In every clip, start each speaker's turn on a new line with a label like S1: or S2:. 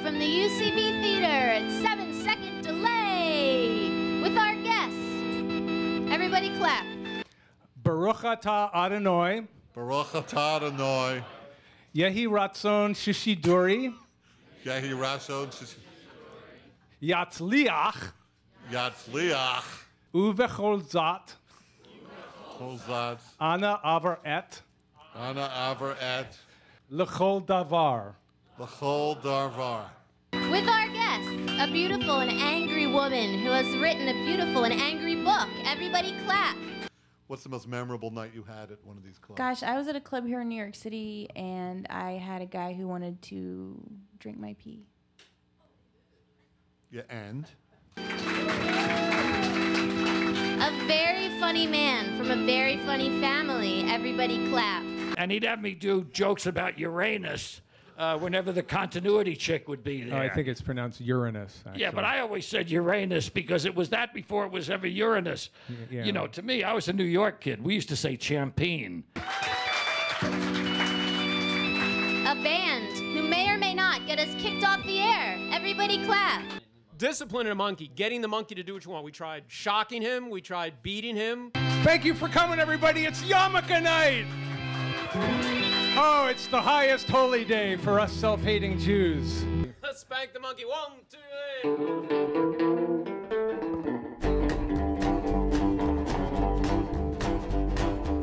S1: from the UCB Theater at 7-second delay with our guests. Everybody clap.
S2: Baruch atah Adonai.
S3: Baruch atah Adonai.
S2: Yehi ratzon shishiduri.
S3: Yehi ratzon
S2: Yatzliach.
S3: Yatzliach.
S2: Uvechol zat.
S3: Zat.
S2: Ana aver et.
S3: Ana aver et.
S2: L'chol davar.
S3: L'chol davar.
S1: With our guest, a beautiful and angry woman who has written a beautiful and angry book. Everybody clap.
S3: What's the most memorable night you had at one of these clubs?
S4: Gosh, I was at a club here in New York City, and I had a guy who wanted to drink my pee.
S3: Yeah, and?
S1: A very funny man from a very funny family. Everybody clap.
S5: And he'd have me do jokes about Uranus whenever the continuity chick would be there.
S2: Oh, I think it's pronounced Uranus. Actually.
S5: Yeah, but I always said Uranus because it was that before it was ever Uranus.
S2: Yeah.
S5: You know, to me, I was a New York kid. We used to say champagne.
S1: A band who may or may not get us kicked off the air. Everybody clap.
S6: Disciplining a monkey, getting the monkey to do what you want. We tried shocking him, we tried beating him.
S2: Thank you for coming, everybody. It's yarmulke night. Oh, it's the highest holy day for us self-hating Jews.
S6: Let's spank the monkey. 1, 2,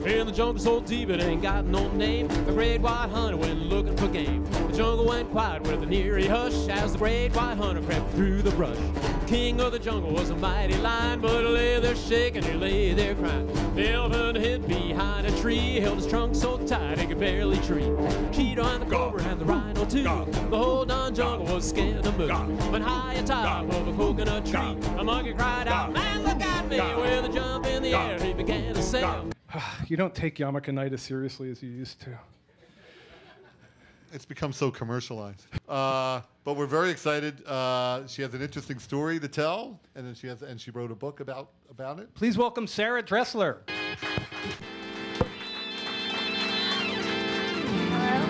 S6: 8. In the jungle so deep it ain't got no name. The great white hunter went looking for game. The jungle went quiet with an eerie hush as the great white hunter crept through the brush. The king of the jungle was a mighty lion, but he lay there shaking, he lay there crying. The elephant hid behind a tree, held his trunk so tight he could barely tree. Cheetah and the cobra and the rhino too. The whole darn jungle was scared to move. When high atop of a coconut tree, a monkey cried out, "Man, look at me!" With a jump in the air, he began to sail.
S2: You don't take yarmulke night as seriously as you used to.
S3: It's become so commercialized. But we're very excited. She has an interesting story to tell, and then she wrote a book about it.
S2: Please welcome Sarah Tressler.
S4: Hello?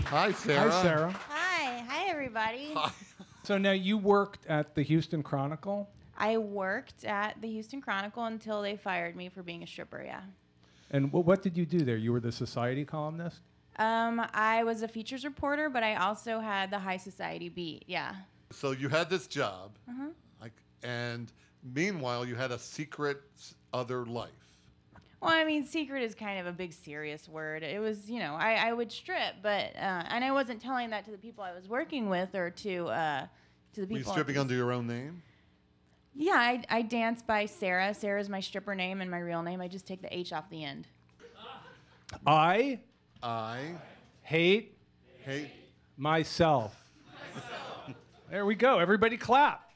S3: Hi, Sarah.
S2: Hi, Sarah.
S4: Hi everybody.
S3: Hi.
S2: So now you worked at the Houston Chronicle.
S4: I worked at the Houston Chronicle until they fired me for being a stripper, yeah.
S2: And what did you do there? You were the society columnist?
S4: I was a features reporter, but I also had the high society beat, yeah.
S3: So you had this job, and meanwhile you had a secret other life.
S4: Well, I mean, secret is kind of a big, serious word. It was, you know, I would strip, but and I wasn't telling that to the people I was working with or to the people.
S3: Were you stripping under your own name?
S4: Yeah, I dance by Sarah. Sarah's my stripper name and my real name. I just take the H off the end.
S2: I hate
S3: Hate
S2: myself. There we go. Everybody clap.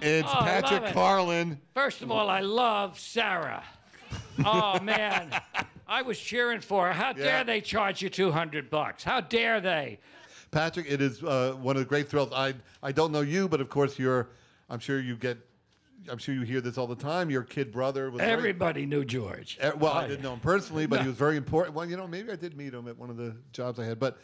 S3: It's
S5: Oh, I
S3: Patrick
S5: love it.
S3: Carlin.
S5: First of all, I love Sarah. Oh, man. I was cheering for her. How dare they charge you $200? How dare they?
S3: Patrick, it is one of the great thrills. I don't know you, but of course I'm sure you hear this all the time. Your kid brother was
S5: Everybody knew George.
S3: well, I didn't know him personally, but he was very important. Well, you know, maybe I did meet him at one of the jobs I had, but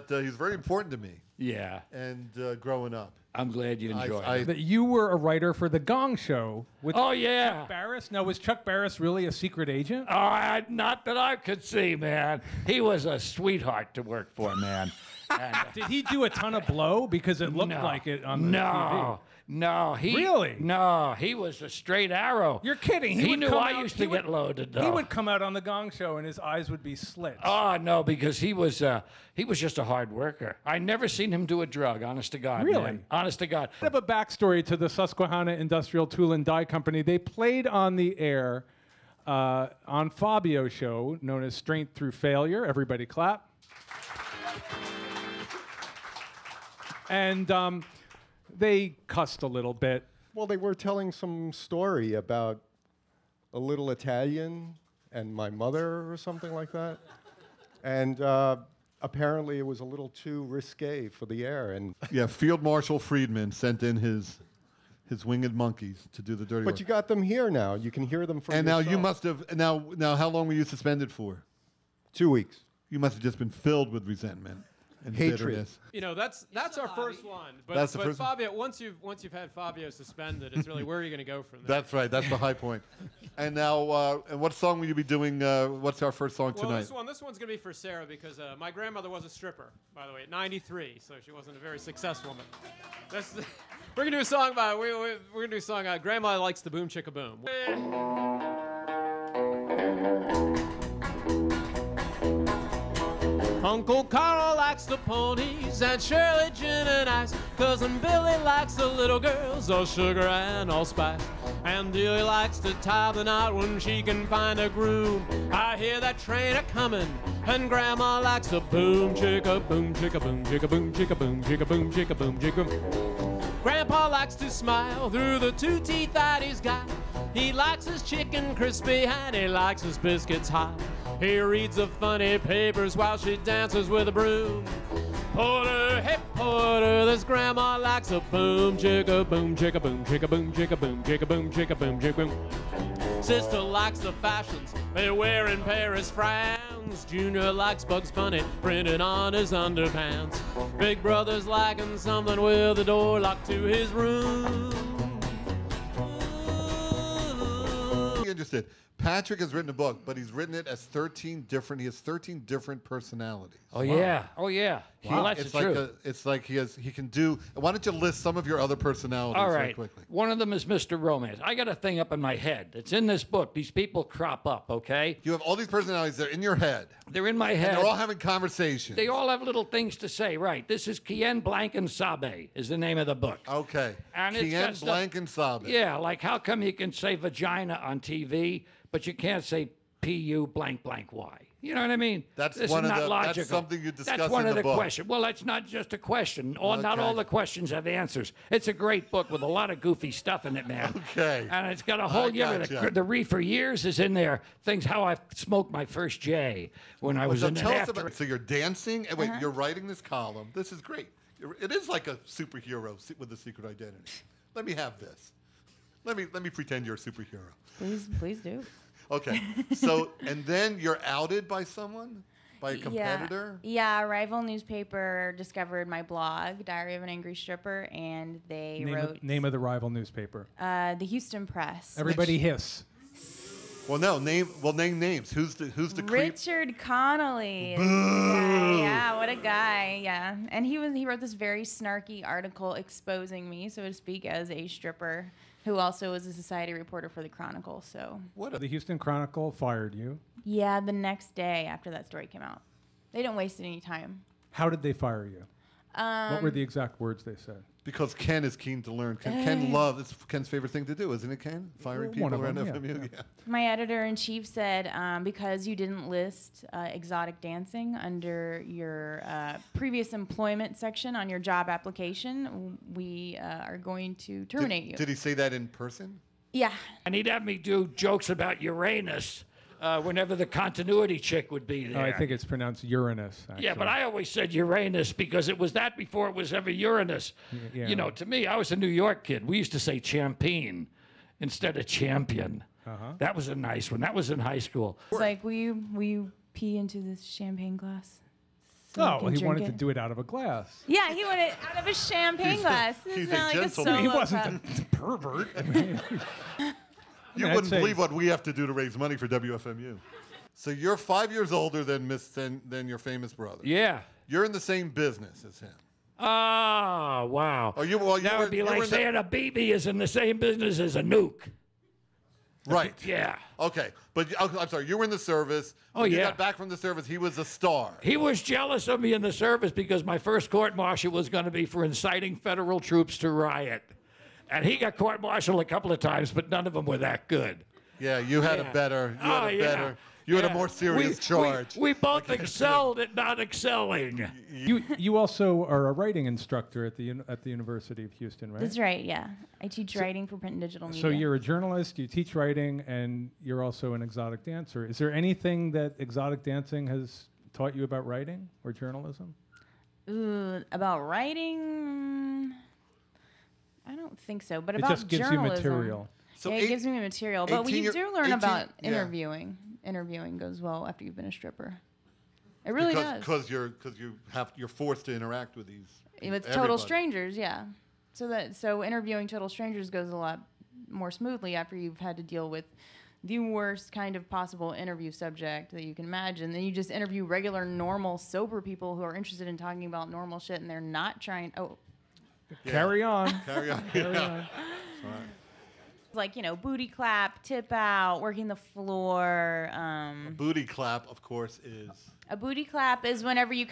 S3: he was very important to me.
S5: Yeah.
S3: And growing up,
S5: I'm glad you enjoyed it.
S2: That you were a writer for The Gong Show with
S5: Oh, yeah.
S2: Chuck Barris. Now, was Chuck Barris really a secret agent?
S5: Not that I could see, man. He was a sweetheart to work for, man. And,
S2: Did he do a ton of blow? Because it looked like it on the TV.
S5: No,
S2: Really?
S5: No, he was a straight arrow.
S2: You're kidding.
S5: He
S2: would
S5: knew
S2: come
S5: I
S2: out-
S5: used
S2: he
S5: to get loaded, though.
S2: He would come out on The Gong Show and his eyes would be slit.
S5: Oh, no, because he was just a hard worker. I never seen him do a drug, honest to God.
S2: Really?
S5: Man. Honest to God.
S2: I have a backstory to the Susquehanna Industrial Tool and Die Company. They played on the air on Fabio's show known as Strength Through Failure. Everybody clap. And they cussed a little bit.
S7: Well, they were telling some story about a little Italian and my mother or something like that. And apparently it was a little too risque for the air. And
S3: yeah, Field Marshal Freedman sent in his winged monkeys to do the dirty work.
S7: But you got them here now. You can hear them from
S3: And now
S7: yourself.
S3: you must have, now how long were you suspended for?
S7: 2 weeks.
S3: You must have just been filled with resentment. and
S7: hatred.
S3: bitterness.
S6: You know, that's our first one. But,
S3: That's the
S6: but
S3: first one.
S6: Fabio, once you've had Fabio suspended, it's really where are you going to go from there?
S3: That's right. That's the high point. And now, and what song will you be doing? What's our first song
S6: Well,
S3: tonight?
S6: this one's going to be for Sarah because my grandmother was a stripper, by the way, at 93, so she wasn't a very successful woman. We're going to do a song about we're going to do a song Grandma Likes the Boom Chicka Boom. Uncle Carl likes the ponies and Shirley gin and ice. Cousin Billy likes the little girls, all sugar and all spice. And Delia likes to tie the knot when she can find a groom. I hear that train a-coming, and Grandma likes the boom chicka boom chicka boom chicka boom chicka boom chicka boom chicka boom chicka boom. Grandpa likes to smile through the 2 teeth that he's got. He likes his chicken crispy and he likes his biscuits hot. He reads the funny papers while she dances with a broom. Porter, hey Porter, this grandma likes a boom chicka boom chicka boom chicka boom chicka boom chicka boom chicka boom chicka boom. Sister likes the fashions they wear in Paris, France. Junior likes Bugs Bunny printed on his underpants. Big brother's liking something with the door locked to his room.
S3: Interested. Patrick has written a book, but he's written it as 13 different. He has 13 different personalities.
S5: Oh yeah, oh yeah. Well, that's
S3: It's
S5: the
S3: like
S5: truth.
S3: it's like he can do. Why don't you list some of your other personalities
S5: All
S3: very
S5: right.
S3: quickly?
S5: One of them is Mr. Romance. I got a thing up in my head. It's in this book. These people crop up, okay?
S3: You have all these personalities. They're in your head.
S5: They're in my
S3: And
S5: head.
S3: they're all having conversations.
S5: They all have little things to say, right? This is Kien Blankensabe is the name of the book.
S3: Okay.
S5: And it's
S3: Kien
S5: got stuff-
S3: Blankensabe.
S5: Yeah, like how come you can say vagina on TV, but you can't say P-U blank blank Y? You know what I mean?
S3: That's
S5: This
S3: one
S5: is
S3: of
S5: not
S3: the-
S5: logical.
S3: that's something you discuss
S5: That's one
S3: in
S5: of
S3: the
S5: the
S3: book.
S5: questions. Well, that's not just a question. Not all
S3: Okay.
S5: the questions have answers. It's a great book with a lot of goofy stuff in it, man.
S3: Okay.
S5: And it's got a whole year.
S3: gotcha.
S5: The reefer years is in there. Things how I smoked my first J when I was
S3: So
S5: in
S3: tell
S5: an
S3: us
S5: after.
S3: about. So you're dancing, and wait, you're writing this column. This is great. It is like a superhero with a secret identity. Let me have this. Let me pretend you're a superhero.
S4: Please do.
S3: Okay. So and then you're outed by someone, by a competitor.
S4: Yeah, a rival newspaper discovered my blog, Diary of an Angry Stripper, and they wrote
S2: Name of the rival newspaper.
S4: the Houston Press.
S2: Everybody hiss.
S3: Well, no name. Well, name names. Who's the creep?
S4: Richard Connolly. Is the guy. Yeah, what a guy. Yeah, and he wrote this very snarky article exposing me, so to speak, as a stripper who also was a society reporter for the Chronicle. So
S2: The Houston Chronicle fired you.
S4: yeah, the next day after that story came out, they didn't waste any time.
S2: How did they fire you? What were the exact words they said?
S3: Because Ken is keen to learn. Ken loves. It's Ken's favorite thing to do, isn't it, Ken? Firing people
S2: One of
S3: around
S2: them,
S3: FMU. Yeah.
S4: My editor-in-chief said, because you didn't list exotic dancing under your previous employment section on your job application, we are going to terminate you.
S3: Did he say that in person?
S4: Yeah.
S5: And he'd have me do jokes about Uranus whenever the continuity chick would be there.
S2: Oh, I think it's pronounced Uranus. Actually.
S5: Yeah, but I always said Uranus because it was that before it was ever Uranus.
S2: Yeah.
S5: You know, to me, I was a New York kid. We used to say champagne instead of champion. That was a nice one. That was in high school.
S4: It's like, will you pee into this champagne glass? So
S2: Oh,
S4: I
S2: well,
S4: can
S2: he
S4: drink
S2: wanted
S4: it?
S2: to do it out of a glass.
S4: Yeah, he wanted it out of a champagne glass. This
S3: he's
S4: is
S3: a
S4: not like a
S3: gentleman.
S4: solo
S2: He wasn't
S4: cup.
S2: a pervert. I mean,
S3: You
S2: I'd
S3: wouldn't
S2: say-
S3: believe what we have to do to raise money for WFMU. So you're 5 years older than than your famous brother.
S5: Yeah.
S3: You're in the same business as him.
S5: Oh, wow.
S3: Oh, you well, you
S5: That
S3: were,
S5: would be
S3: you were
S5: like
S3: in the-
S5: saying a BB is in the same business as a nuke.
S3: right.
S5: Yeah.
S3: Okay, but I'm sorry. You were in the service.
S5: Oh,
S3: When you
S5: yeah.
S3: got back from the service. He was a star.
S5: He was jealous of me in the service because my first court-martial was going to be for inciting federal troops to riot. And he got court-martialed a couple of times, but none of them were that good.
S3: Yeah, you had
S5: Yeah.
S3: a better. You
S5: Oh,
S3: had a
S5: yeah.
S3: better. You had a
S5: Yeah.
S3: more serious charge.
S5: We both excelled at not excelling.
S2: you also are a writing instructor at the University of Houston, right?
S4: That's right, yeah. I teach writing for print and digital media.
S2: So you're a journalist, you teach writing, and you're also an exotic dancer. Is there anything that exotic dancing has taught you about writing or journalism?
S4: Ooh, about writing, I don't think so. But
S2: It
S4: about
S2: just gives you
S4: journalism,
S2: material.
S3: So
S4: yeah, it gives me material. But
S3: 18
S4: you do learn
S3: 18
S4: about
S3: yeah.
S4: interviewing. Interviewing goes well after you've been a stripper. It really does.
S3: Because you're forced to interact with these.
S4: With total
S3: everybody.
S4: strangers, yeah. So interviewing total strangers goes a lot more smoothly after you've had to deal with the worst kind of possible interview subject that you can imagine. Then you just interview regular, normal, sober people who are interested in talking about normal shit, and they're not trying. Oh,
S3: Yeah.
S2: Carry on.
S3: Carry on.
S2: Carry on.
S4: like, booty clap, tip out, working the floor.
S3: Booty clap, of course, is.
S4: A booty clap is whenever you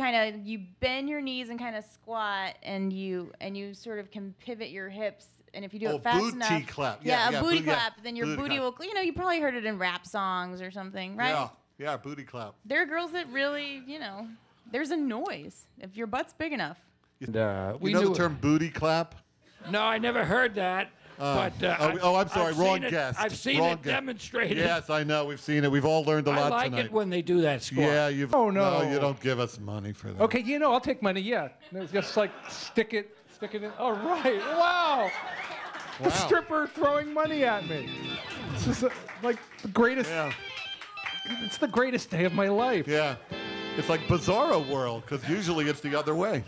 S4: you bend your knees and kind of squat, and you sort of can pivot your hips. And if you do it fast enough,
S3: booty clap.
S4: Yeah,
S3: Yeah,
S4: a booty
S3: booty-
S4: clap.
S3: yeah,
S4: Then your
S3: booty
S4: booty
S3: clap.
S4: will. You probably heard it in rap songs or something, right?
S3: Yeah, booty clap.
S4: There are girls that really, there's a noise if your butt's big enough.
S5: And,
S3: You know the term booty clap?
S5: No, I never heard that. But
S3: I'm sorry,
S5: I've
S3: wrong
S5: seen it-
S3: guest.
S5: I've seen
S3: Wrong
S5: it
S3: guest.
S5: demonstrated.
S3: Yes, I know. We've seen it. We've all learned a
S5: I
S3: lot
S5: like
S3: tonight.
S5: it when they do that squat.
S3: Yeah, you've.
S2: Oh, no.
S3: you don't give us money for that.
S2: Okay, I'll take money. Yeah, it's just like stick it in. All right. Wow. The stripper throwing money at me. This is like the greatest.
S3: Yeah.
S2: It's the greatest day of my life.
S3: Yeah. It's like Bizarro World, because usually it's the other way.